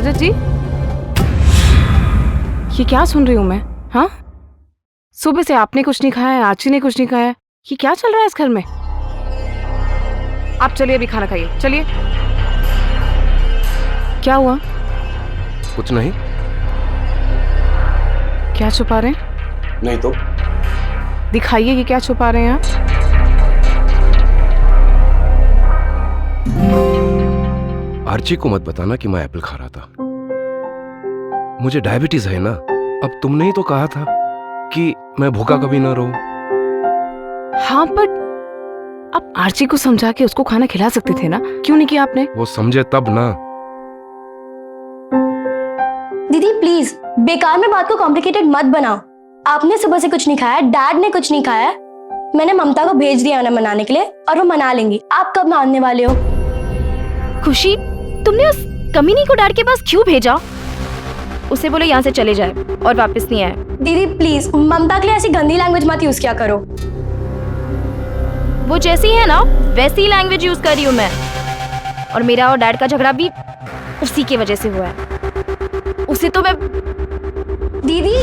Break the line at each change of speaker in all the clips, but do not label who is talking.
रजत जी, ये क्या सुन रही हूँ मैं? हाँ, सुबह से आपने कुछ नहीं खाया है, आची ने कुछ नहीं खाया है। ये क्या चल रहा है इस घर में? आप चलिए अभी खाना खाइए, चलिए। क्या हुआ?
कुछ नहीं।
क्या छुपा रहे हैं?
नहीं तो
दिखाइए कि क्या छुपा रहे हैं आप।
आर्ची को मत बताना कि मैं एप्पल खा रहा था। मुझे डायबिटीज है ना। अब तुमने ही तो कहा था कि मैं भूखा कभी ना रहूं।
हाँ, बट आप आर्ची को समझा के उसको खाना खिला सकते थे ना, क्यों नहीं किया आपने?
वो समझे तब ना।
दीदी प्लीज बेकार में बात को कॉम्प्लिकेटेड मत बनाओ। आपने सुबह से कुछ नहीं खाया, डैड ने कुछ नहीं खाया। मैंने ममता को भेज दिया ना मनाने के लिए, और वो मना लेंगी। आप कब मानने वाले हो?
खुशी, तुमने उस कमीनी को डैड के पास क्यों भेजा? उसे बोलो यहाँ से चले जाए और वापस नहीं आए।
दीदी प्लीज ममता के लिए ऐसी गंदी लैंग्वेज मत यूज किया करो।
वो जैसी है ना वैसी लैंग्वेज यूज कर रही हूँ मैं। और मेरा और डैड का झगड़ा भी उसी की वजह से हुआ है। उसे तो मैं
दीदी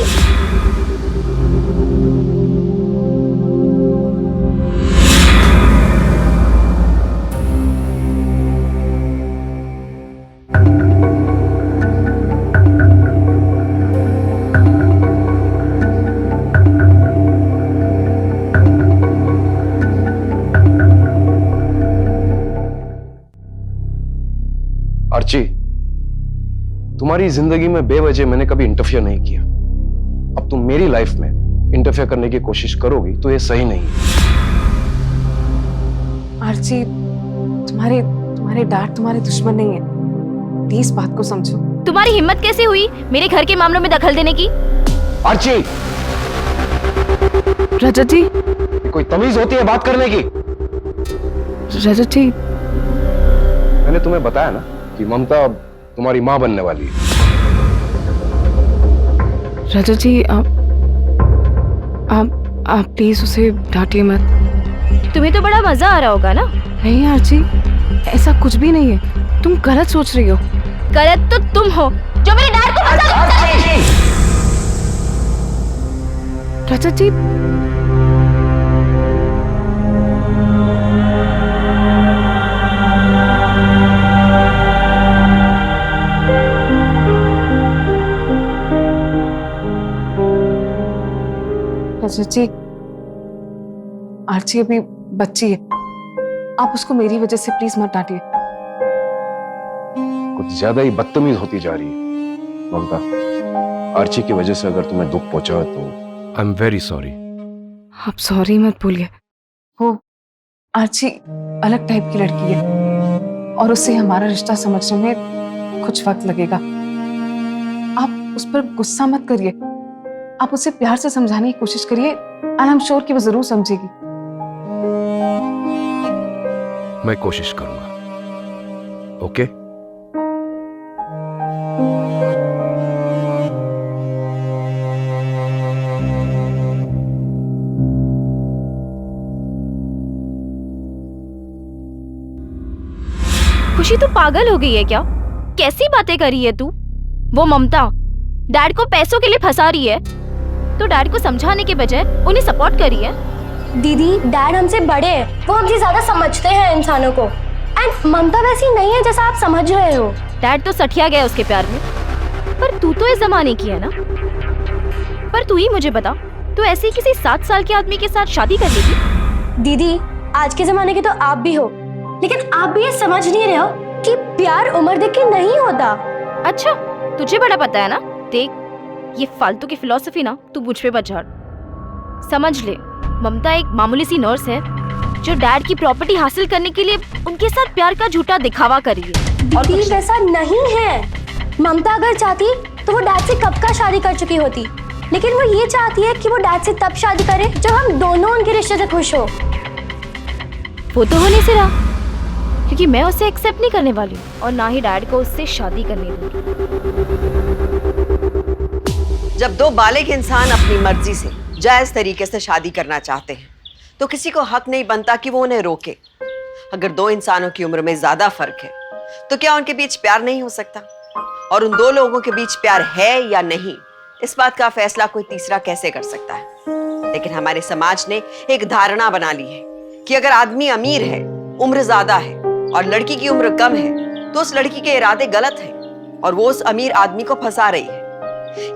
आर्ची, तुम्हारी जिंदगी में बेवजह मैंने कभी इंटरफियर नहीं किया। अब तुम मेरी लाइफ में इंटरफियर करने की कोशिश करोगी तो ये सही नहीं है।
आर्ची, तुम्हारे डैड तुम्हारे दुश्मन नहीं है, प्लीज बात को समझो।
तुम्हारी हिम्मत कैसे हुई मेरे घर के मामलों में दखल देने की?
आर्ची,
रजत जी,
कोई तमीज होती है बात करने की?
रजत जी,
मैंने तुम्हें बताया ना कि ममता अब तुम्हारी मां बनने वाली है।
रजत जी, आप प्लीज उसे डांटिए मत।
तुम्हें तो बड़ा मजा आ रहा होगा ना?
नहीं आर्ची, ऐसा कुछ भी नहीं है, तुम गलत सोच रही हो।
गलत तो तुम हो जो मेरे डैड को
रजत जी, रजत जी, आर्ची अभी बच्ची है, आप उसको मेरी वजह से प्लीज मत डांटिए।
कुछ ज्यादा ही बदतमीज होती जा रही है ममता। आर्ची की वजह से अगर तुम्हें दुख पहुंचा तो आई एम वेरी सॉरी।
आप सॉरी मत भूलिए। वो आर्ची अलग टाइप की लड़की है और उससे हमारा रिश्ता समझने में कुछ वक्त लगेगा। आप उस पर गुस्सा मत करिए, आप उसे प्यार से समझाने की कोशिश करिए, एंड आई एम श्योर कि वो जरूर समझेगी।
मैं कोशिश करूंगा। ओके?
खुशी तू पागल हो गई है क्या? कैसी बातें कर रही है तू? वो ममता डैड को पैसों के लिए फंसा रही है तो डैड को समझाने के बजाय उन्हें सपोर्ट कर रही है।
दीदी डैड हमसे बड़े हैं, वो हमसे ज्यादा समझते हैं इंसानों को। एंड ममता वैसी नहीं है जैसा आप समझ रहे हो।
डैड तो सठिया गया उसके प्यार में, पर तू तो इस जमाने की है ना। पर तू ही मुझे बता, तू ऐसे ही किसी 7 साल के आदमी के साथ शादी कर लेगी?
दीदी आज के जमाने के तो आप भी हो, लेकिन आप भी ये समझ नहीं रहे हो कि प्यार उम्र देख के नहीं होता।
अच्छा, तुझे बड़ा पता है ना। देख, ये फालतू की फिलॉसफी ना तू मुझ पे मत झाड़। समझ ले, ममता एक मामूली सी नर्स है जो डैड की प्रॉपर्टी हासिल करने के लिए उनके साथ प्यार का झूठा दिखावा कर रही है। और
दीदी वैसा नहीं है। ममता अगर चाहती तो वो डैड से कब का शादी कर चुकी होती, लेकिन वो ये चाहती है कि वो डैड से तब शादी करे जब हम दोनों उनके रिश्ते से खुश हो।
वो तो होने से रहा, क्योंकि मैं उसे एक्सेप्ट नहीं करने वाली हूँ और ना ही डैड को उससे शादी करने दूंगी।
जब दो बालिग इंसान अपनी मर्जी से जायज तरीके से शादी करना चाहते हैं तो किसी को हक नहीं बनता कि वो उन्हें रोके। अगर दो इंसानों की उम्र में ज्यादा फर्क है तो क्या उनके बीच प्यार नहीं हो सकता? और उन दो लोगों के बीच प्यार है या नहीं, इस बात का फैसला कोई तीसरा कैसे कर सकता है। लेकिन हमारे समाज ने एक धारणा बना ली है कि अगर आदमी अमीर है, उम्र ज्यादा है और लड़की की उम्र कम है तो उस लड़की के इरादे गलत हैं और वो उस अमीर आदमी को फंसा रही है।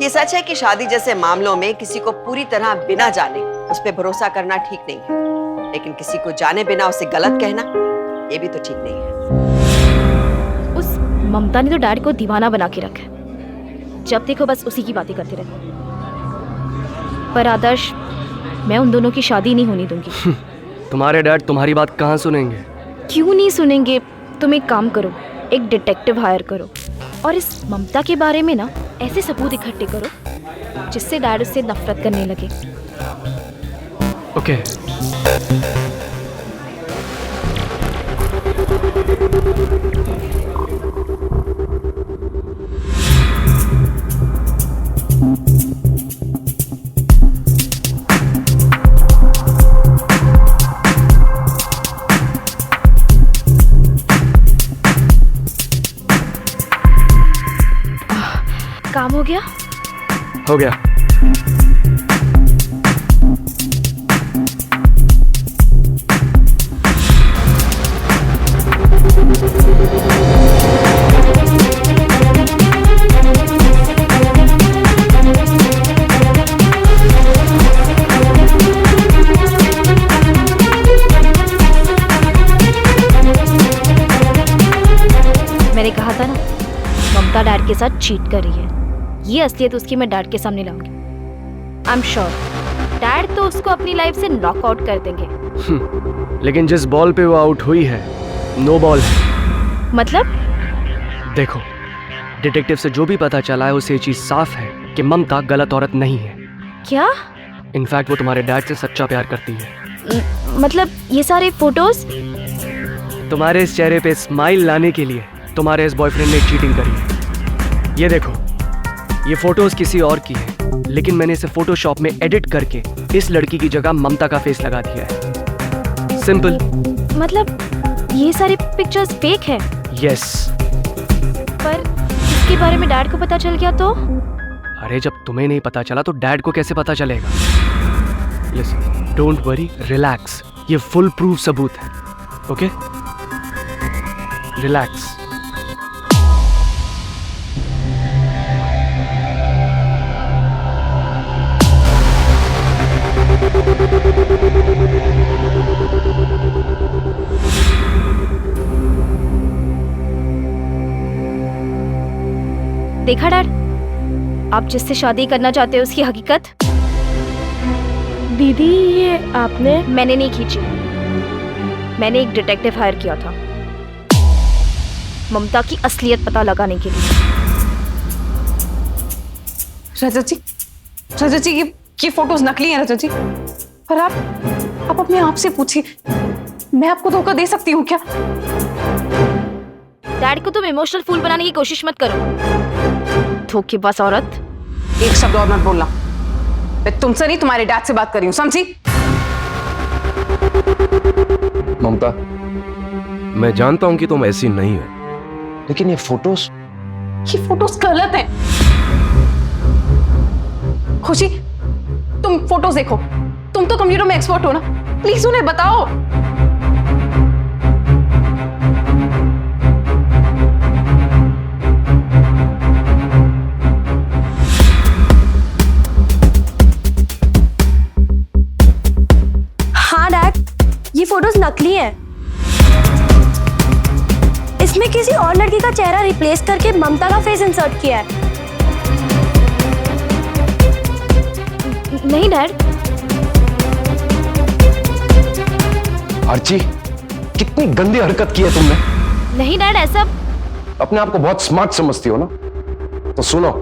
ये सच है कि शादी जैसे मामलों में किसी को पूरी तरह बिना जाने उस पर भरोसा करना ठीक नहीं है, लेकिन किसी को जाने बिना उसे गलत कहना ये भी तो ठीक नहीं है।
उस ममता ने तो डैड को दीवाना बना के रखा है, जब देखो बस उसी की बातें करते रहते। पर आदर्श, मैं उन दोनों की शादी नहीं होने दूंगी।
तुम्हारे डैड तुम्हारी बात कहाँ सुनेंगे?
क्यों नहीं सुनेंगे? तुम एक काम करो, एक डिटेक्टिव हायर करो और इस ममता के बारे में ना ऐसे सबूत इकट्ठे करो जिससे डैड उससे नफरत करने लगे।
ओके।
काम हो गया?
हो गया।
मैंने कहा था ना, ममता डैड के साथ चीट कर रही है। ये असलियत उसकी मैं डैड के सामने लाऊंगी। आई एम श्योर डैड तो उसको अपनी लाइफ से नॉकआउट कर देंगे।
लेकिन जिस बॉल पे वो आउट हुई है, नो बॉल है।
मतलब?
देखो, डिटेक्टिव से जो भी पता चला है उसे ये चीज साफ है कि ममता गलत औरत नहीं है।
क्या?
इनफैक्ट वो तुम्हारे डैड से सच्चा प्यार करती है।
मतलब ये सारे फोटोज?
तुम्हारे इस चेहरे पे स्माइल लाने के लिए तुम्हारे इस बॉयफ्रेंड ने चीटिंग करी है। ये देखो, ये फोटोज किसी और की है, लेकिन मैंने इसे फोटोशॉप में एडिट करके इस लड़की की जगह ममता का फेस लगा दिया है। सिंपल।
मतलब ये सारे पिक्चर्स फेक है?
यस।
पर इसके बारे में डैड को पता चल गया तो?
अरे जब तुम्हें नहीं पता चला तो डैड को कैसे पता चलेगा? Listen, don't worry, relax. ये फुल प्रूफ सबूत है। Okay, relax.
देखा डैड, आप जिससे शादी करना चाहते हो उसकी हकीकत?
दीदी, ये आपने?
मैंने नहीं खींची, मैंने एक डिटेक्टिव हायर किया था ममता की असलियत पता लगाने के लिए।
रजत जी, ये फोटोज नकली हैं रजत जी। पर आप अपने आप से पूछिए, मैं आपको धोखा दे सकती हूँ क्या?
डैड को तुम इमोशनल फूल बनाने की कोशिश मत करो, धोखेबाज औरत।
एक शब्द और मत बोलना। मैं तुमसे नहीं, तुम्हारे डैड से बात कर रही हूँ, समझी?
ममता, मैं जानता हूं कि तुम ऐसी नहीं हो, लेकिन ये फोटोज
गलत हैं। खुशी, तुम फोटोज देखो, तुम तो कंप्यूटर में एक्सपर्ट हो ना, प्लीज उन्हें बताओ।
हाँ डैड, ये फोटोज नकली हैं। इसमें किसी और लड़की का चेहरा रिप्लेस करके ममता का फेस इंसर्ट किया है।
नहीं डैड।
आर्ची, कितनी गंदी हरकत की है तुमने।
नहीं डैड, ऐसा।
अपने आप को बहुत स्मार्ट समझती हो ना, तो सुनो,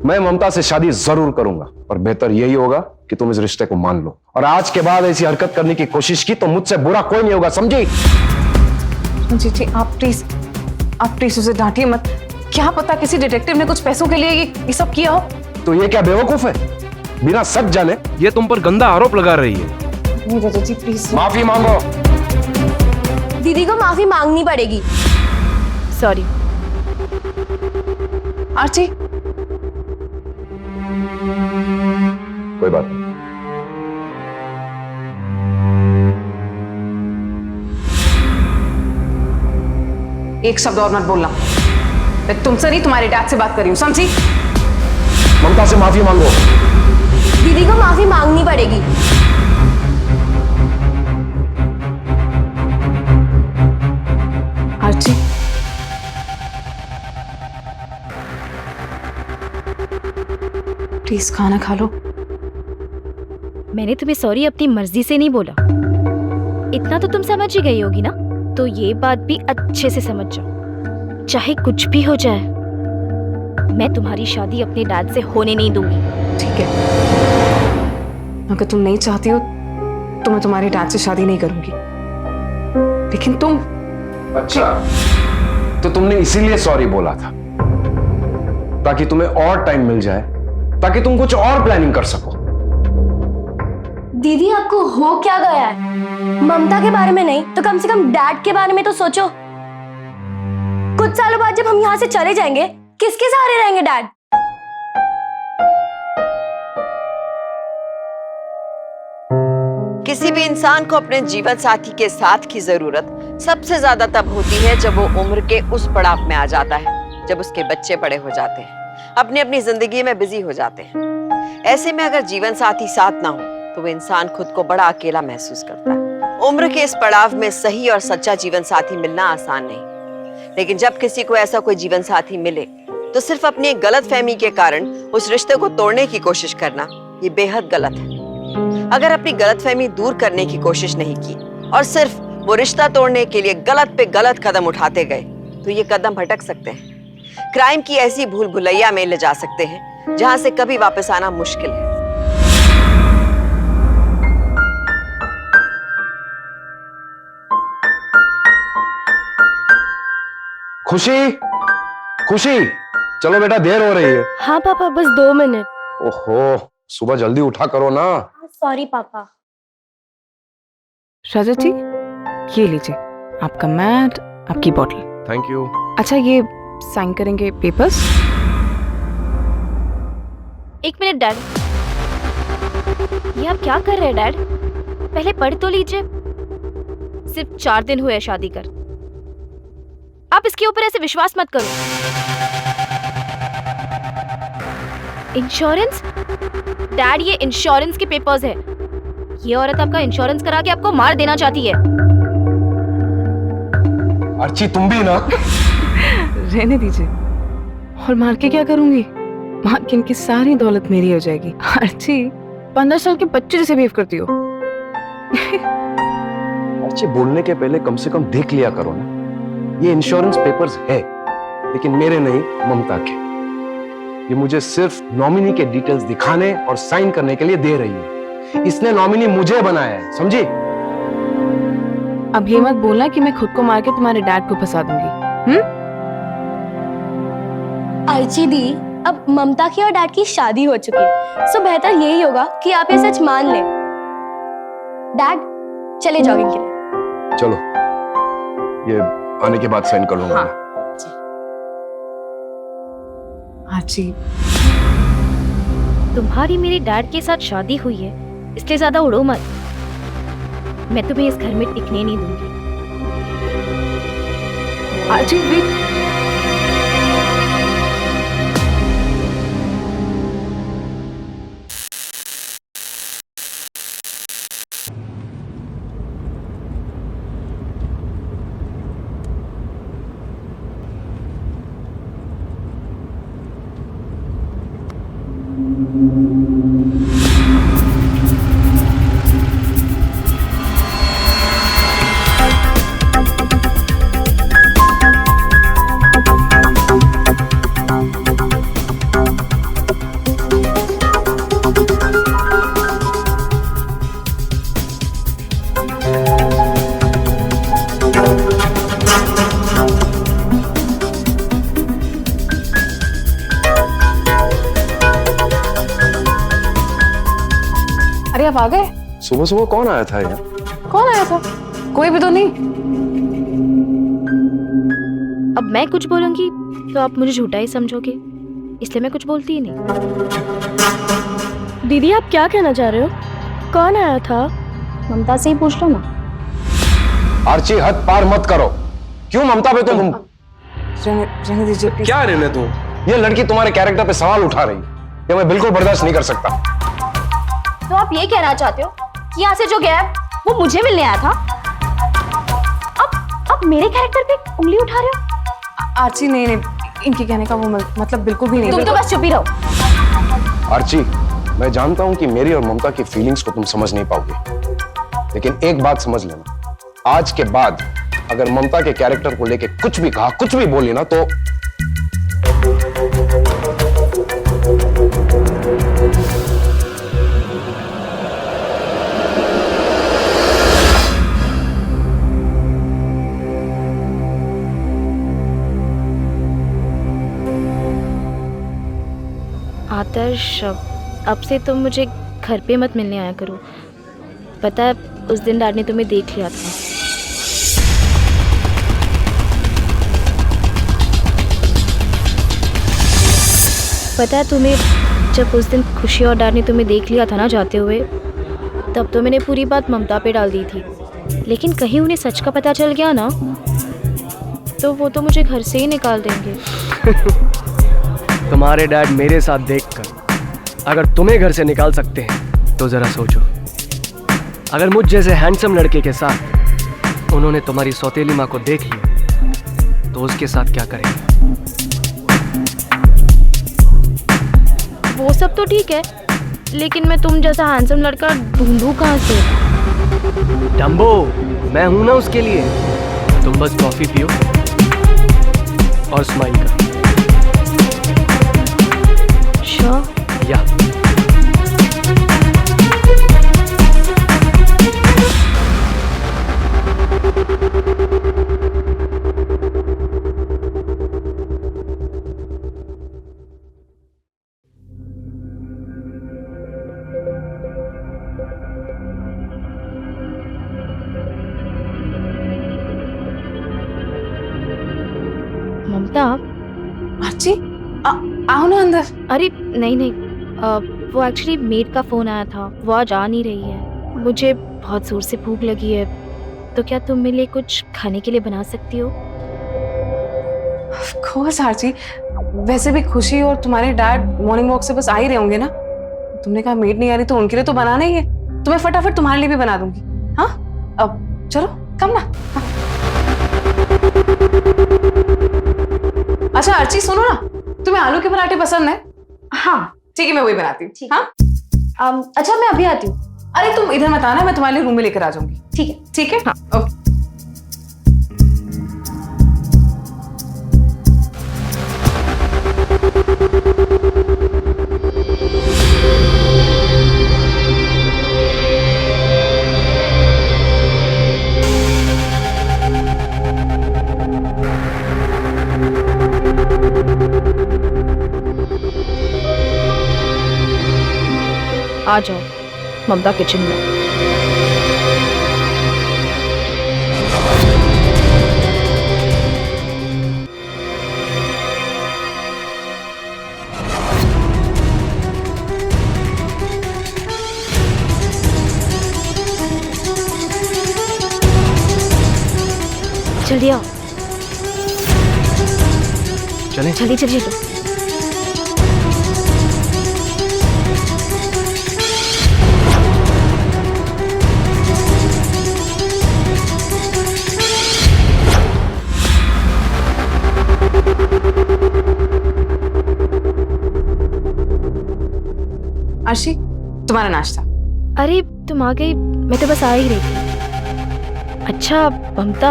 मैं ममता से शादी जरूर करूंगा, पर बेहतर यही होगा कि तुम इस रिश्ते को मान लो। और आज के बाद ऐसी हरकत करने की कोशिश की तो मुझसे बुरा कोई नहीं होगा, समझी?
जी, आप प्लीज उसे डांटिए मत। क्या पता किसी डिटेक्टिव ने कुछ पैसों के लिए ये सब किया हो।
तो ये क्या बेवकूफ है, बिना सच जाने ये तुम पर गंदा आरोप लगा रही है।
नहीं रजत जी, प्लीज
माफी मांगो।
दीदी को माफी मांगनी पड़ेगी।
सॉरी,
आरती,
कोई बात नहीं।
एक शब्द और मत बोलना। मैं तुमसे नहीं, तुम्हारे डैड से बात कर रही हूँ, समझी?
ममता से माफी मांगो।
दीदी को माफी मांगनी पड़ेगी।
आरती, प्लीज खाना खा लो।
मैंने तुम्हें सॉरी अपनी मर्जी से नहीं बोला। इतना तो तुम समझ ही गई होगी ना, तो ये बात भी अच्छे से समझ जाओ। चाहे कुछ भी हो जाए, मैं तुम्हारी शादी अपने डैड से होने नहीं दूंगी।
ठीक है, अगर तुम नहीं चाहती हो तो मैं तुम्हारे डैड से शादी नहीं करूंगी, लेकिन तुम।
अच्छा, तो तुमने इसीलिए सॉरी बोला था, ताकि तुम्हें और टाइम मिल जाए, ताकि तुम कुछ और प्लानिंग कर सको।
दीदी आपको हो क्या गया है? ममता के बारे में नहीं तो कम से कम डैड के बारे में तो सोचो। कुछ सालों बाद जब हम यहाँ से चले जाएंगे, किसके सहारे रहेंगे डैड?
किसी भी इंसान को अपने जीवन साथी के साथ की जरूरत सबसे ज्यादा तब होती है जब वो उम्र के उस पड़ाव में आ जाता है, जब उसके बच्चे बड़े हो जाते हैं, अपनी अपनी जिंदगी में बिजी हो जाते हैं। ऐसे में अगर जीवन साथी साथ ना हो तो वो इंसान खुद को बड़ा अकेला महसूस करता है। उम्र के इस पड़ाव में सही और सच्चा जीवन साथी मिलना आसान नहीं, लेकिन जब किसी को ऐसा कोई जीवन साथी मिले तो सिर्फ अपनी एक गलतफहमी के कारण उस रिश्ते को तोड़ने की कोशिश करना ये बेहद गलत है। अगर अपनी गलतफहमी दूर करने की कोशिश नहीं की और सिर्फ वो रिश्ता तोड़ने के लिए गलत पे गलत कदम उठाते गए तो ये कदम भटक सकते हैं, क्राइम की ऐसी भूल भुलैया में ले जा सकते हैं जहां से कभी वापस आना मुश्किल है।
खुशी, खुशी, चलो बेटा, देर हो रही है।
हाँ पापा, बस 2 मिनट।
ओहो, सुबह जल्दी उठा करो ना।
सॉरी पापा।
राजा जी, ये लीजिए आपका मैट, आपकी बॉटल।
Thank you.
अच्छा, ये साइन करेंगे पेपर्स?
एक मिनट डैड, ये आप क्या कर रहे हैं डैड? पहले पढ़ तो लीजिए। सिर्फ 4 दिन हुए शादी कर, आप इसके ऊपर ऐसे विश्वास मत करो। इंश्योरेंस? डैड, ये इंश्योरेंस के पेपर्स है। ये औरत आपका इंश्योरेंस करा के आपको मार देना चाहती है।
अर्ची, तुम भी ना।
रहने दीजिए। और मार के क्या करूंगी? मार के इनकी सारी दौलत मेरी हो जाएगी। अर्ची, 15 साल के बच्चे जैसे बिहेव करती हो।
अर्ची, बोलने के पहले कम से कम देख लिया करो ना। ये इंश्योरेंस पेपर्स है, लेकिन मेरे नहीं, ममता के। ये मुझे सिर्फ नॉमिनी के डिटेल्स दिखाने और साइन करने के लिए दे रही है। इसने नॉमिनी मुझे बनाया है, समझी?
अब ये मत बोलना कि मैं खुद को मार के तुम्हारे डैड को फंसा दूंगी।
अर्ची दी, अब ममता की और डैड की शादी हो चुकी है, सो बेहतर यही होगा कि आप ये सच मान लें। डैड, चले जॉगिंग के लिए।
चलो, ये आने के बाद साइन कर लूंगा।
हाँ। आजी,
तुम्हारी मेरे डैड के साथ शादी हुई है, इसलिए ज्यादा उड़ो मत। मैं तुम्हें इस घर में टिकने नहीं दूंगी।
आजी वेट। अरे आप आ गए?
सुबह सुबह कौन आया था यार?
कौन आया था? कोई भी तो नहीं।
अब मैं कुछ बोलूंगी तो आप मुझे झूठा ही समझोगे, इसलिए मैं कुछ बोलती ही नहीं।
दीदी आप क्या कहना चाह रहे हो? कौन आया था?
ममता से ही पूछ लो ना।
आर्ची हद पार मत करो। क्यों ममता पे तुम
रहने दीजिए प्लीज।
क्या रहने तू? ये लड़की तुम्हारे कैरेक्टर पे सवाल उठा रही है, ये मैं बिल्कुल बर्दाश्त नहीं कर सकता।
तो आप ये कहना चाहते हो कि यहाँ से जो गया है वो मुझे मिलने आया था? अब मेरे कैरेक्टर पे उंगली उठा रहे हो?
आर्ची नहीं, इनके कहने का वो मतलब बिल्कुल भी नहीं।
तुम तो बस चुप ही रहो।
आर्ची, मैं जानता हूं कि मेरी और ममता की फीलिंग्स को तुम समझ नहीं पाओगे, लेकिन एक बात समझ लेना, आज के बाद अगर ममता के कैरेक्टर को लेके कुछ भी कहा, कुछ भी बोली ना, तो
आदर्श, अब से तुम मुझे घर पे मत मिलने आया करो। पता है उस दिन डैड ने तुम्हें देख लिया था। पता है तुम्हें, जब उस दिन खुशी और डैड ने तुम्हें देख लिया था ना जाते हुए, तब तो मैंने पूरी बात ममता पे डाल दी थी, लेकिन कहीं उन्हें सच का पता चल गया ना, तो वो तो मुझे घर से ही निकाल देंगे।
तुम्हारे डैड मेरे साथ देखकर अगर तुम्हें घर से निकाल सकते हैं तो जरा सोचो, अगर मुझ जैसे हैंडसम लड़के के साथ उन्होंने तुम्हारी सौतेली माँ को देख लिया तो उसके साथ क्या करेंगे?
वो सब तो ठीक है, लेकिन मैं तुम जैसा हैंडसम लड़का ढूंढूं कहाँ से?
डम्बो, मैं हूं ना उसके लिए। तुम बस कॉफी पियो और स्माइल करो।
श्योर?
या
ममता,
आर्ची आओ ना अंदर।
अरे नहीं, वो एक्चुअली मेड का फ़ोन आया था, वो आज आ नहीं रही है। मुझे बहुत ज़ोर से भूख लगी है, तो क्या तुम मेरे लिए कुछ खाने के लिए बना सकती हो?
ऑफ कोर्स आर्ची, वैसे भी खुशी और तुम्हारे डैड मॉर्निंग वॉक से बस आ ही रहे होंगे ना। तुमने कहा मेड नहीं आ रही तो उनके लिए तो बनाना ही है, तो मैं फटाफट तुम्हारे लिए भी बना दूंगी। हाँ अब चलो कम ना। हाँ। अच्छा आर्ची सुनो ना, तुम्हें आलू के पराठे पसंद है? हाँ ठीक है, मैं वही बनाती हूँ। हाँ
अच्छा मैं अभी आती हूँ।
अरे तुम इधर मत आना, मैं तुम्हारे लिए रूम में लेकर आ जाऊंगी।
ठीक है।
ठीक है हाँ ओके।
आ जाओ ममता किचन में। जल्दी आओ।
चलें?
जल्दी चलिए तो।
आशी तुम्हारा नाश्ता।
अरे तुम आ गई, मैं तो बस आ ही रही थी। अच्छा ममता,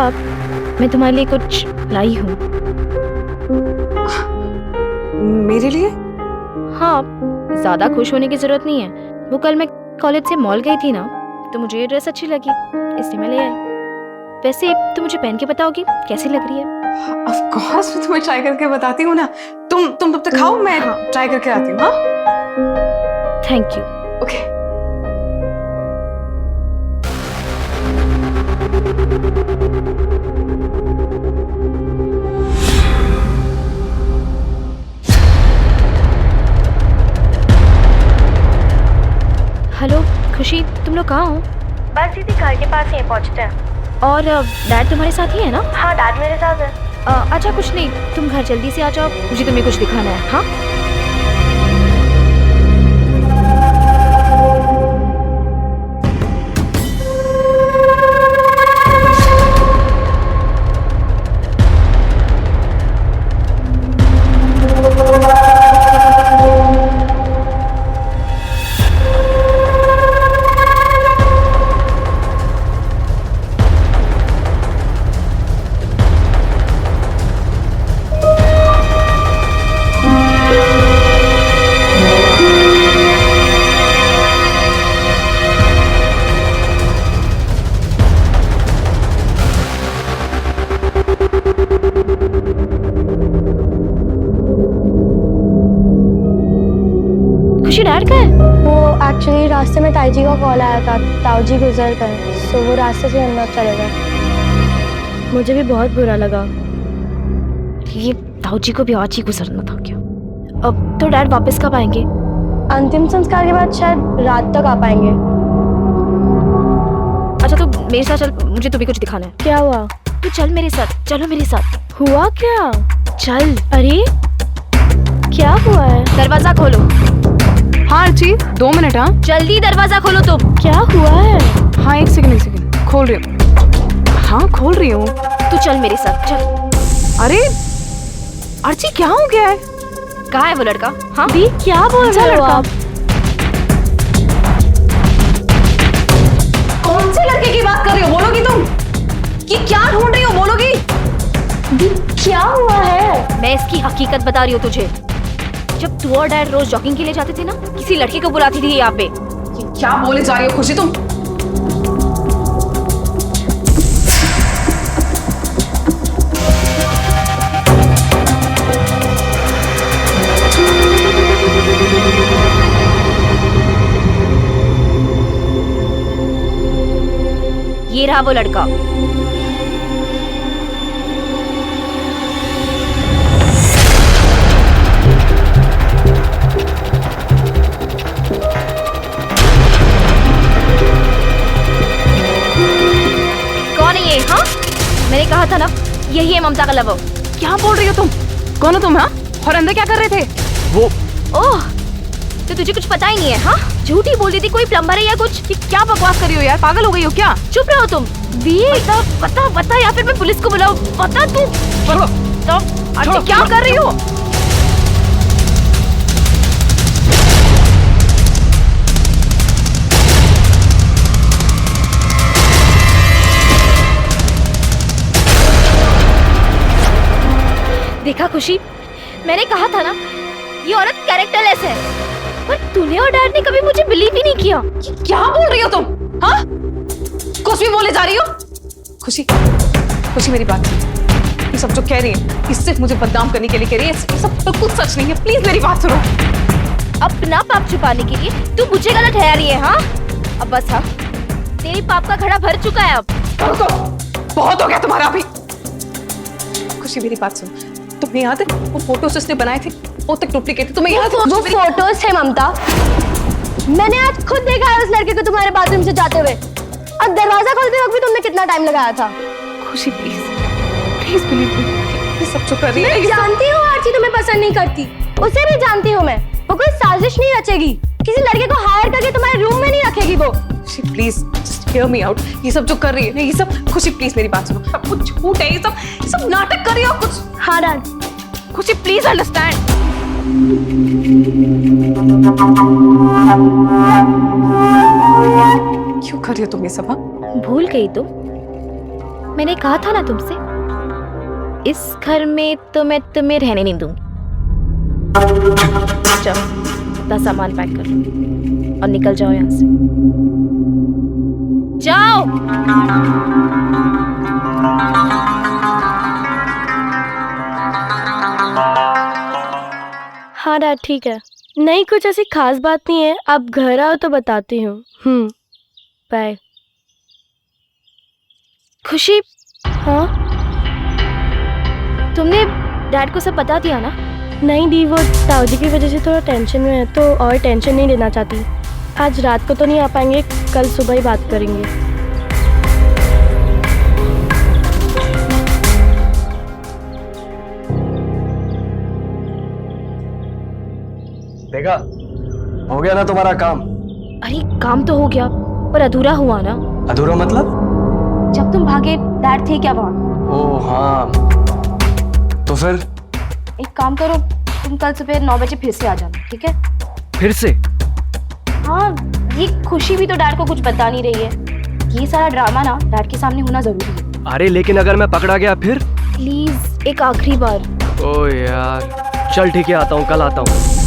मैं तुम्हारे लिए कुछ लाई हूँ।
मेरे लिए?
हाँ, ज्यादा खुश होने की जरूरत नहीं है। वो कल मैं कॉलेज से मॉल गई थी ना, तो मुझे ये ड्रेस अच्छी लगी, इसलिए मैं ले आई। वैसे तुम मुझे पहन के बताओगी कैसी लग रही है?
ऑफ कोर्स मैं तुम्हें ट्राई करके बताती हूँ ना। तुम तब तक खाओ, मैं ट्राई करके आती हूँ। हाँ
थैंक यू।
ओके।
हेलो खुशी, तुम लोग कहाँ हो?
बस दीदी घर के पास ही पहुँचते हैं।
और डैड तुम्हारे साथ ही है ना?
हाँ डैड मेरे साथ है।
अच्छा कुछ नहीं, तुम घर जल्दी से आ जाओ, मुझे तुम्हें कुछ दिखाना है। हाँ खुशी, डैड का है?
वो एक्चुअली रास्ते में ताई जी का कॉल आया था, ताऊ जी गुजर गए, सो वो रास्ते से अंदर चले गए। मुझे भी बहुत बुरा लगा।
ये ताऊ जी को भी आज ही गुजरना था क्या? अब तो डैड वापस कब आएंगे?
अंतिम संस्कार के बाद शायद रात तक आ पाएंगे।
अच्छा तो मेरे साथ चल, मुझे तुम्हें कुछ दिखाना है।
क्या हुआ?
तू चल मेरे साथ, चलो मेरे साथ।
हुआ क्या?
चल।
अरे क्या हुआ है?
दरवाजा खोलो।
हाँ अर्ची, 2 मिनट। हाँ
जल्दी दरवाजा खोलो तुम।
क्या हुआ है?
हाँ, एक सेकंड खोल रही हूँ। हाँ खोल रही हूँ।
तू चल मेरे साथ, चल।
अरे अर्ची, क्या हो गया है?
कहाँ है वो लड़का? हाँ
दी क्या बोल रहे हो आप?
कौन से लड़के की बात कर रही हो? बोलोगी तुम कि क्या ढूंढ रही हो? बोलोगी?
दी क्या हुआ है?
मैं इसकी हकीकत बता रही हूँ तुझे। जब तू और डैड रोज जॉगिंग के लिए जाते थे ना, किसी लड़के को बुलाती थी यहाँ पे।
ये क्या बोले जा रही हो खुशी तुम?
ये रहा वो लड़का। कौन है ये? हाँ मैंने कहा था ना, यही है ममता का लवर।
क्या बोल रही हो तुम? कौन हो तुम? हाँ, और अंदर क्या कर रहे थे?
वो
ओह, तो तुझे कुछ पता ही नहीं है? हाँ झूठी बोल रही थी, कोई प्लम्बर है या कुछ।
ये क्या बकवास कर रही हो यार? पागल हो गई हो क्या?
चुप रहो तुम। बता बता बता, या फिर मैं पुलिस को बुलाऊं? बता तू।
छोड़ो।
तो
छोड़ो, क्या कर रही हो?
देखा खुशी, मैंने कहा था ना, ये औरत कैरेक्टरलेस है। पर तूने और डैड ने कभी मुझे बिलीव ही नहीं किया।
ये क्या बोल रही हो तुम? हाँ, कुछ भी बोले जा रही हो? खुशी, खुशी मेरी बात सुनो। ये सब जो कह रही है, ये सिर्फ मुझे बदनाम करने के लिए कह रही है। ये सब बिल्कुल सच नहीं है। प्लीज मेरी बात सुनो।
अपना पाप छुपाने के लिए तू मुझे गलत ठहरा रही है। हाँ अब बस। हाँ तेरी पाप का घड़ा भर चुका है अब।
बहुत हो गया तुम्हारा अभी। खुशी मेरी बात सुनो, तुम्हें याद है वो फोटोज उसने बनाए थे, वो तक डुप्लीकेट थे? तुम्हें याद है?
वो फोटोज थे ममता, मैंने आज खुद देखा है उस लड़के को तुम्हारे बाथरूम से जाते हुए, और दरवाजा खोलते वक्त भी तुमने कितना टाइम लगाया था।
खुशी प्लीज, प्लीज बिलीव मी, ये सब जो कर रही है।
मैं जानती हूँ आरती तुम्हें पसंद नहीं करती, उसे भी जानती हूँ मैं। वो कोई साजिश नहीं रचेगी, किसी लड़के को हायर करके तुम्हारे रूम में नहीं रखेगी वो।
खुशी please just hear me out. ये सब जो कर रही है ना, ये सब, खुशी प्लीज मेरी बात सुनो, सब कुछ झूठ है। ये सब नाटक कर रही हो कुछ।
हाँ डैड।
खुशी प्लीज अंडरस्टैंड। क्यों कर रही हो तुम ये सब? हाँ,
भूल गई तो? मैंने कहा था ना तुमसे, इस घर में तो मैं तुम्हें रहने नहीं दूंगी। जाओ अपना सामान पैक कर लो और निकल जाओ यहाँ से। जाओ।
हाँ डैड ठीक है, नहीं कुछ ऐसी खास बात नहीं है, आप घर आओ तो बताती हूँ। बाय।
खुशी,
हाँ
तुमने डैड को सब बता दिया ना?
नहीं दी, वो ताऊ जी की वजह से थोड़ा टेंशन में है, तो और टेंशन नहीं लेना चाहती। आज रात को तो नहीं आ पाएंगे, कल सुबह ही बात करेंगे।
देखा, हो गया ना तुम्हारा काम।
अरे काम तो हो गया पर अधूरा हुआ ना।
अधूरा मतलब?
जब तुम भागे डैड थे क्या वहाँ?
ओह हाँ, तो फिर?
एक काम करो, तुम कल सुबह 9 बजे फिर से आ जाना, ठीक है?
फिर से?
हाँ, ये खुशी भी तो डैड को कुछ बता नहीं रही है। ये सारा ड्रामा ना डैड के सामने होना जरूरी है।
अरे लेकिन अगर मैं पकड़ा गया फिर?
प्लीज एक आखिरी बार।
ओ यार, चल ठीक है, आता हूँ, कल आता हूँ।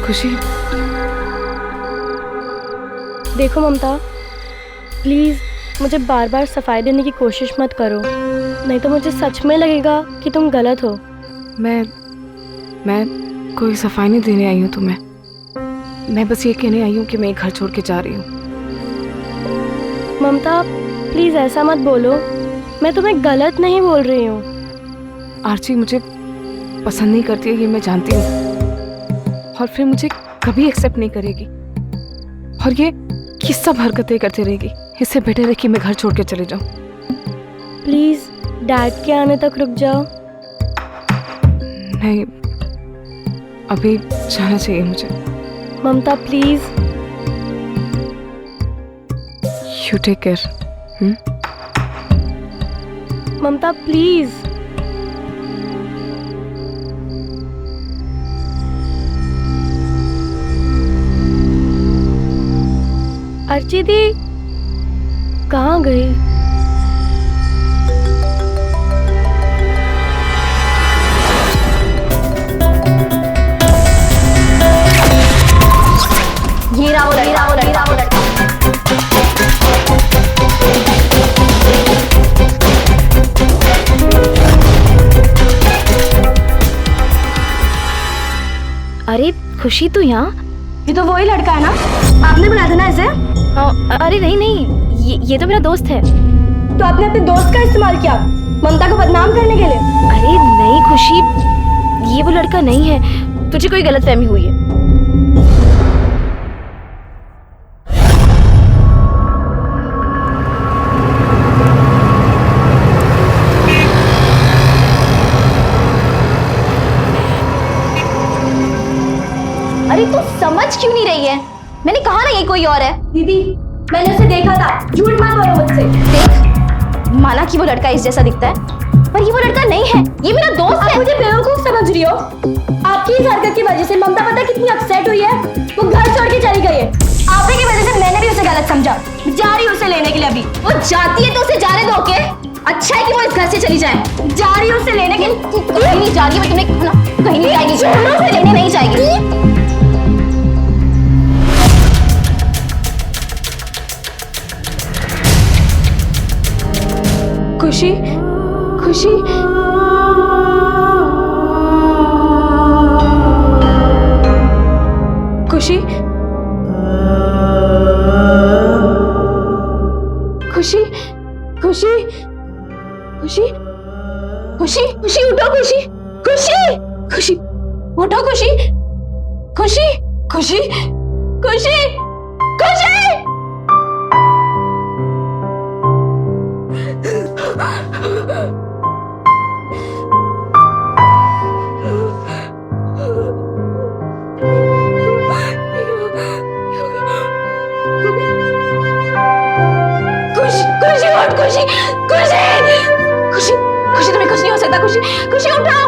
खुशी,
देखो ममता, प्लीज़ मुझे बार बार सफाई देने की कोशिश मत करो, नहीं तो मुझे सच में लगेगा कि तुम गलत हो।
मैं कोई सफाई नहीं देने आई हूँ तुम्हें। मैं बस ये कहने आई हूँ कि मैं घर छोड़ के जा रही हूँ।
ममता प्लीज़ ऐसा मत बोलो, मैं तुम्हें गलत नहीं बोल रही हूँ।
आरची मुझे पसंद नहीं करती है, ये मैं जानती हूँ, और फिर मुझे कभी एक्सेप्ट नहीं करेगी, और ये सब हरकतें करती रहेगी। इससे बेटर है कि मैं घर छोड़ के चले जाऊँ।
प्लीज़ डैड के आने तक रुक जाओ।
नहीं, अभी जाना चाहिए मुझे।
Mamta please.
You take care.
Mamta please. Archi दी कहाँ गई?
ये रहा वो लड़का। अरे खुशी तू यहाँ?
ये तो वही लड़का है ना, आपने बुलाया था ना इसे?
अरे नहीं, ये तो मेरा दोस्त है।
तो आपने अपने दोस्त का इस्तेमाल किया ममता को बदनाम करने के लिए?
अरे नहीं खुशी, ये वो लड़का नहीं है, तुझे कोई गलतफहमी हुई है। अरे तू समझ क्यों नहीं रही है? मैंने कहा ना ये कोई और है।
दीदी मैंने उसे देखा था, झूठ मत बोलो मुझसे।
देख, माना कि वो लड़का इस जैसा दिखता है, पर ये वो लड़का नहीं है, ये मेरा दोस्त है।
आप मुझे बेवकूफ समझ रही हो? आपकी इस हरकत की वजह से ममता पता कितनी अपसेट हुई है, वो घर छोड़ के चली गई है। आपकी की वजह से मैंने भी उसे गलत समझा, जा रही हूँ उसे लेने के लिए। अभी
वो जाती है तो उसे जाने दो, ओके? अच्छा है कि वो इस घर से चली जाए।
जा रही हूँ उसे लेने के लिए।
कहीं नहीं जा रही, मैं तुम्हें कहीं नहीं जाएगी, उसे लेने नहीं जाएगी।
खुशी, खुशी, खुशी, खुशी, खुशी, खुशी, खुशी, खुशी उठो, खुशी, खुशी, खुशी उठो, खुशी, खुशी, खुशी, खुशी, खुशी। खुशी, खुशी उठ, खुशी, खुशी, खुशी, खुशी तुम्हें कुछ नहीं हो सकता। खुशी, खुशी उठो।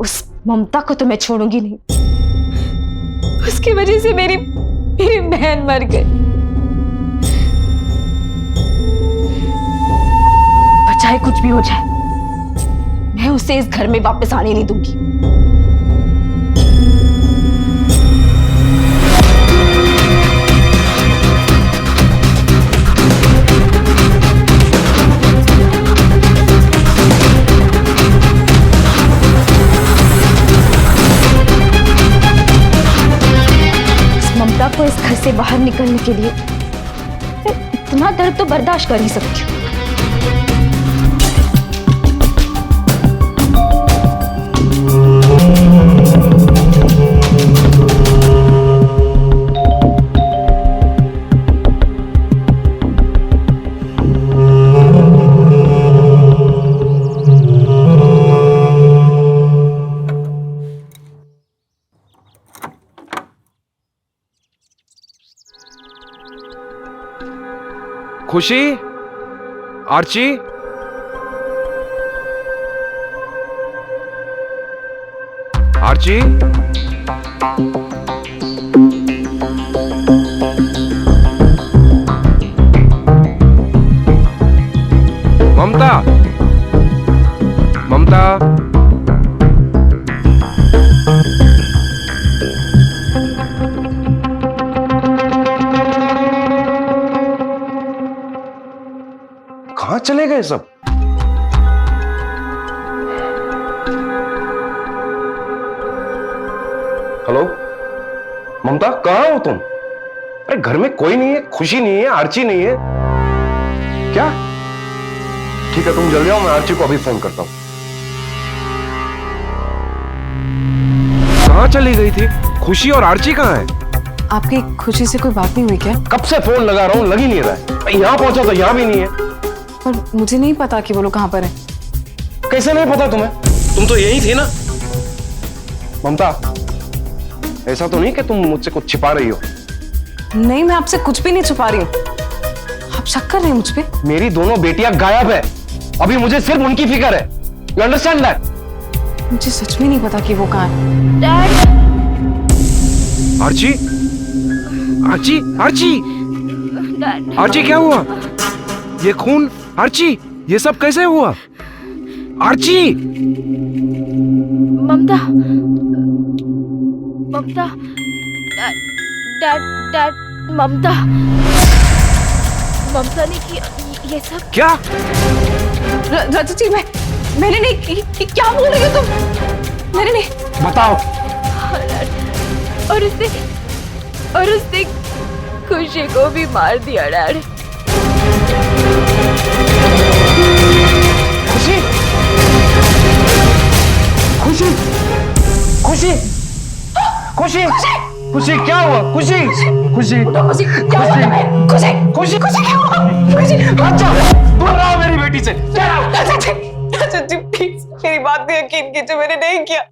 उस ममता को तो मैं छोड़ूंगी नहीं। उसकी वजह से मेरी बहन मर गई। पर चाहे कुछ भी हो जाए, मैं उसे इस घर में वापस आने नहीं दूंगी।
को इस घर से बाहर निकलने के लिए मैं इतना दर्द तो बर्दाश्त कर ही सकती हूँ।
खुशी, आर्ची, आर्ची, ममता, ममता, कहां चले गए सब? हेलो ममता, कहां हो तुम? अरे घर में कोई नहीं है, खुशी नहीं है, आर्ची नहीं है क्या? ठीक है तुम जल्दी आओ, मैं आर्ची को अभी फोन करता हूं। कहां चली गई थी खुशी और आर्ची? कहां है?
आपकी खुशी से कोई बात नहीं हुई क्या?
कब से फोन लगा रहा हूं, लग ही नहीं रहा है। यहां पहुंचा तो यहां भी नहीं है।
पर मुझे नहीं पता कि वो लोग कहां पर है।
कैसे नहीं पता तुम्हें? तुम तो यही थे ना। ममता, ऐसा तो नहीं कि तुम मुझसे कुछ छिपा रही हो?
नहीं, मैं आपसे कुछ भी नहीं छुपा रही हूँ। आप शक कर रहे हैं मुझ पे?
मेरी दोनों बेटियां गायब है, अभी मुझे सिर्फ उनकी फिक्र है। You understand that?
मुझे सच में नहीं पता कि वो कहां है।
Dad,
Archie, Archie, Archie,
dad,
Archie क्या हुआ? ये खून, आर्ची, ये सब कैसे हुआ? Archie,
Mamta, Mamta, dad, dad, dad, Mamta, Mamta ने किया ये सब।
क्या?
रजत जी, मैंने नहीं की। क्या बोल रही हो तुम? मैंने नहीं।
बताओ।
और उसने खुशी को भी मार दिया डैड।
खुशी, खुशी, खुशी, खुशी, खुशी, क्या हुआ? खुशी, खुशी, खुशी, खुशी, खुशी, खुशी, क्या हुआ? खुशी, अच्छा, दूर रहो मेरी बेटी से।
रजत जी प्लीज मेरी बात पे यकीन कीजिए, मैंने नहीं किया।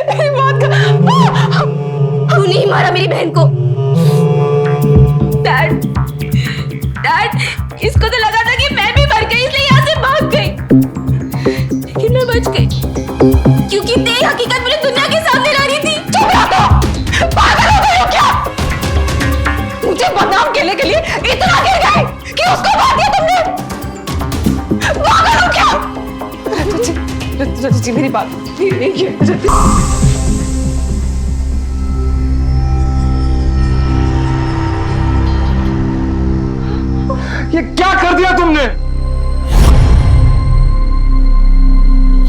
मेरी बात का
तू नहीं मारा मेरी बहन को। डैड, डैड, इसको तो लगा था कि मैं भी मर गई इसलिए यहाँ से भाग गई, लेकिन मैं बच गई क्योंकि तेरी हकीकत मुझे दुनिया के सामने ला रही थी।
चुप रहो, पागल हो गए हो क्या? मुझे बदनाम करने के लिए इतना गिर गए कि उसको मार दिया तुमने? पागल हो क्या? रजत जी मेरी बात नहीं किया।
ये क्या कर दिया तुमने?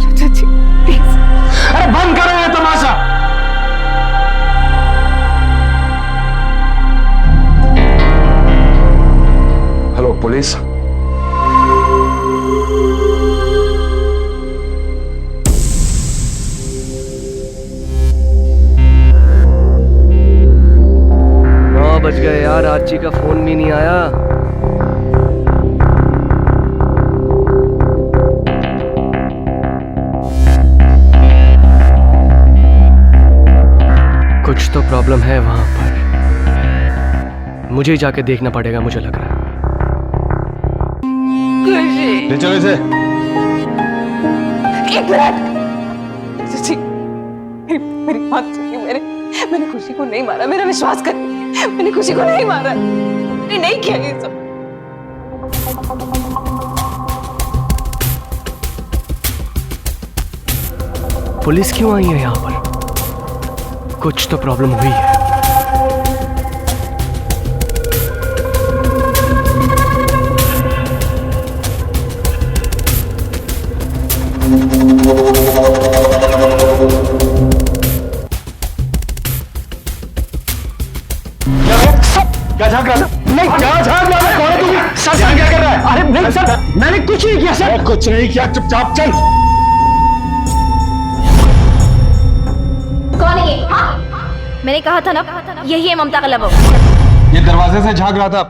रजत जी प्लीज।
अरे बंद करो ये तमाशा। हेलो पुलिस,
बच गए यार, आर्ची का फोन भी नहीं आया। कुछ तो प्रॉब्लम है वहां पर, मुझे ही जाके देखना पड़ेगा, मुझे लग रहा है।
ले चलो इसे।
एक मिनट, सच्ची मेरी बात सुनिए, मैंने खुशी को नहीं मारा, मेरा विश्वास करिए, मैंने खुशी को नहीं मारा, मैंने नहीं किया ये सब।
पुलिस क्यों आई है यहाँ पर? कुछ तो प्रॉब्लम हुई है।
क्या झांक रहा था? नहीं, क्या झांक रहा था? कौन है तू? सर क्या कर रहा है? अरे नहीं सर, मैंने कुछ नहीं किया सर। कुछ नहीं किया, चुपचाप चल।
कौन है ये? हाँ? मैंने कहा था ना, यही है ममता का लवर।
ये दरवाजे से झांक रहा था।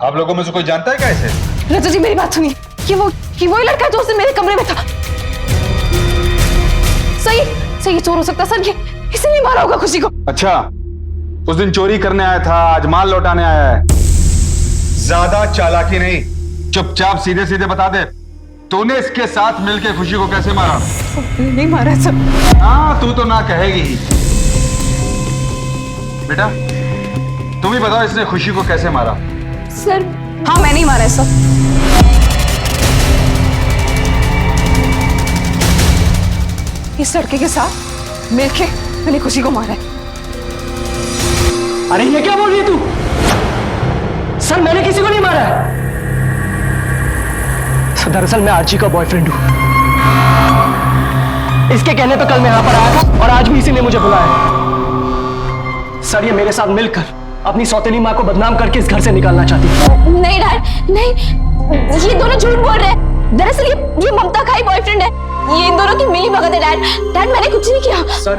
आप लोगों में से कोई जानता है क्या इसे?
रजत जी मेरी बात सुनिए, कि वो लड़का जो उसने मेरे कमरे में था, सही चोर हो सकता सर, ये इसीलिए मारा होगा खुशी को।
अच्छा, उस दिन चोरी करने आया था, आज माल लौटाने आया है। ज्यादा चालाकी नहीं, चुपचाप सीधे सीधे बता दे, तूने इसके साथ मिलकर खुशी को कैसे मारा?
नहीं मारा सर।
हाँ, तू तो ना कहेगी ही। बेटा, तुम ही बताओ, इसने खुशी को कैसे मारा?
सर हाँ, मैं नहीं मारा है सर। इस लड़के के साथ मिलके मैंने खुशी को मारा है।
अरे ये क्या बोल रही है तू? सर मैंने किसी को नहीं मारा है। सर दरअसल मैं आर्ची का बॉयफ्रेंड हूं। इसके कहने पे कल मैं यहां पर आया था और आज भी इसी ने मुझे बुलाया। सर ये मेरे साथ मिलकर अपनी सौतेली मां को बदनाम करके इस घर से निकालना चाहती है।
नहीं डैड, नहीं, ये दोनों झूठ बोल रहे हैं। दरअसल ये ममता का ही बॉयफ्रेंड है। ये इन दोनों की मिली भगत है डैड, मैंने कुछ नहीं किया।
सर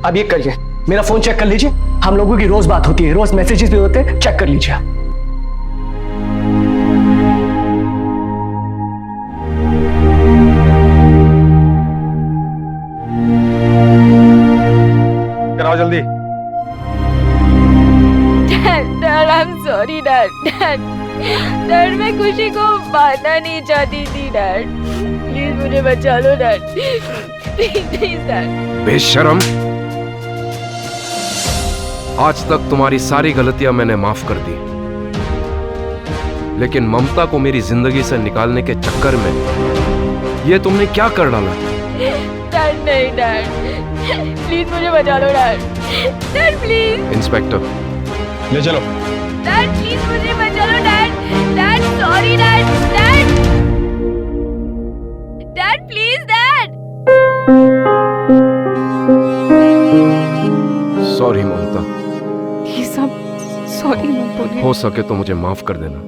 अब ये करिए, मेरा फोन चेक कर लीजिए। हम लोगों की रोज बात होती है, रोज मैसेजेस भी होते हैं, चेक कर लीजिए।
कराओ जल्दी।
Dad I am sorry dad मैं खुशी को मारना नहीं चाहती थी डैड, प्लीज मुझे बचा लो डैड, प्लीज डैड।
बेशरम, आज तक तुम्हारी सारी गलतियां मैंने माफ कर दी, लेकिन ममता को मेरी जिंदगी से निकालने के चक्कर में ये तुमने क्या कर डाला?
डैड नहीं डैड, प्लीज मुझे बचा लो डैड प्लीज।
इंस्पेक्टर
ले चलो।
डैड प्लीज मुझे बचा लो dad sorry dad please dad.
Sorry Mamta,
ये सब सॉरी मत बोलिए।
हो सके तो मुझे माफ कर देना।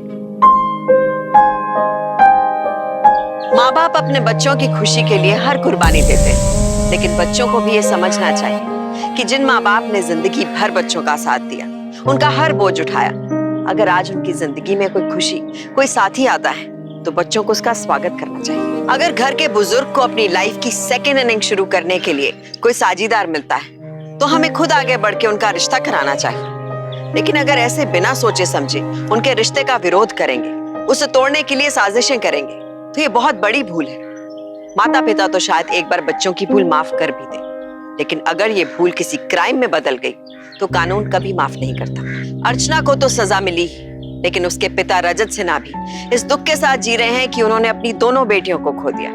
माँ बाप अपने बच्चों की खुशी के लिए हर कुर्बानी देते हैं, लेकिन बच्चों को भी ये समझना चाहिए कि जिन माँ बाप ने जिंदगी भर बच्चों का साथ दिया, उनका हर बोझ उठाया, अगर आज उनकी जिंदगी में कोई खुशी, कोई साथी आता है तो बच्चों को उसका स्वागत करना चाहिए। अगर घर के बुजुर्ग को अपनी लाइफ की सेकेंड इनिंग शुरू करने के लिए कोई साझीदार मिलता है तो हमें खुद आगे बढ़ के उनका रिश्ता कराना चाहिए। लेकिन अगर ऐसे बिना सोचे समझे उनके रिश्ते का विरोध करेंगे, उसे तोड़ने के लिए साजिशें करेंगे, तो ये बहुत बड़ी भूल है। माता पिता तो शायद एक बार बच्चों की भूल माफ कर भी दे, लेकिन अगर ये भूल किसी क्राइम में बदल गई तो कानून कभी माफ नहीं करता। अर्चना को तो सजा मिली, लेकिन उसके पिता रजत सिन्हा भी इस दुख के साथ जी रहे हैं कि उन्होंने अपनी दोनों बेटियों को खो दिया।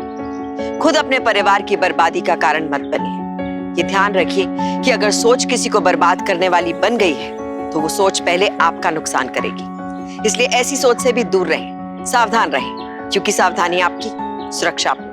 खुद अपने परिवार की बर्बादी का कारण मत बनिए। ये ध्यान रखिए कि अगर सोच किसी को बर्बाद करने वाली बन गई है तो वो सोच पहले आपका नुकसान करेगी। इसलिए ऐसी सोच से भी दूर रहें, सावधान रहें, क्योंकि सावधानी आपकी, सुरक्षा आपकी।